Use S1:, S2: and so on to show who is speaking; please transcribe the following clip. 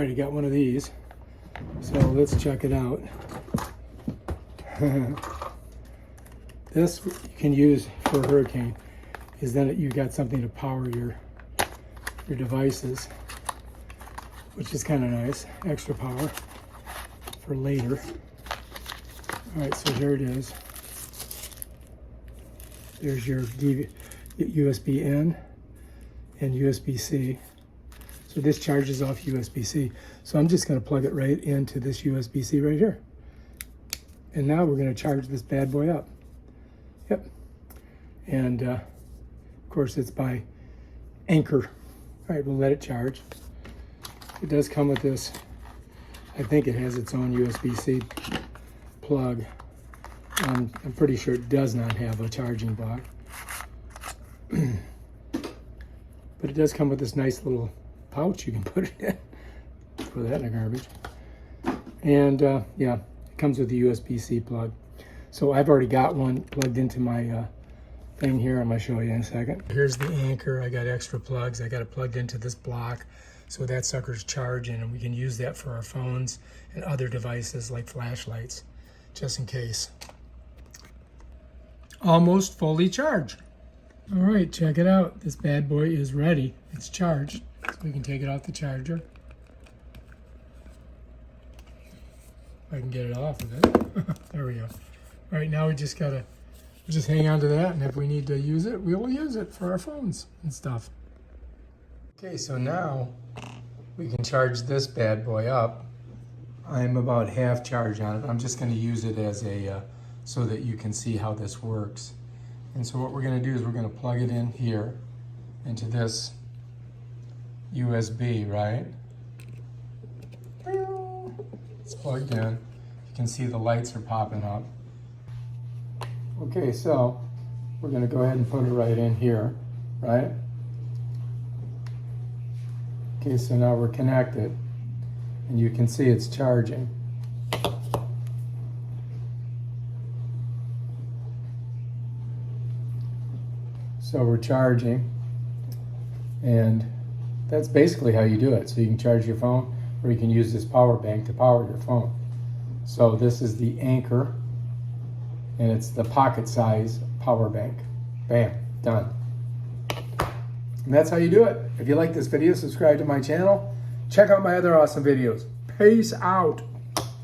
S1: Alright, I got one of these, so let's check it out. This you can use for a hurricane, is then you got something to power your devices, which is kind of nice, extra power for later. Alright, so here it is. There's your USB-N and USB-C. So this charges off USB-C. So I'm just going to plug it right into this USB-C right here. And now we're going to charge this bad boy up. Yep. And of course it's by Anker. All right, we'll let it charge. It does come with this, I think it has its own USB-C plug. I'm pretty sure it does not have a charging block. But it does come with this nice little pouch you can put it in. Throw that in the garbage. And yeah, it comes with the USB-C plug. So I've already got one plugged into my thing here. I'm going to show you in a second. Here's the Anker. I got extra plugs. I got it plugged into this block. So that sucker's charging, and we can use that for our phones and other devices like flashlights, just in case. Almost fully charged. All right, check it out. This bad boy is ready. It's charged. So we can take it off the charger. If I can get it off of it. There we go. All right, now we just gotta just hang on to that, and if we need to use it, we will use it for our phones and stuff. Okay, so now we can charge this bad boy up. I'm about half charged on it. I'm just gonna use it as a, so that you can see how this works. And so what we're gonna do is we're gonna plug it in here into this USB, right? It's plugged in. You can see the lights are popping up. Okay, so we're gonna go ahead and put it right in here, right? Okay, so now we're connected, and you can see it's charging. So we're charging, and that's basically how you do it. So you can charge your phone, or you can use this power bank to power your phone. So this is the Anker, and it's the pocket size power bank. Bam, done. And that's how you do it. If you like this video, subscribe to my channel. Check out my other awesome videos. Peace out.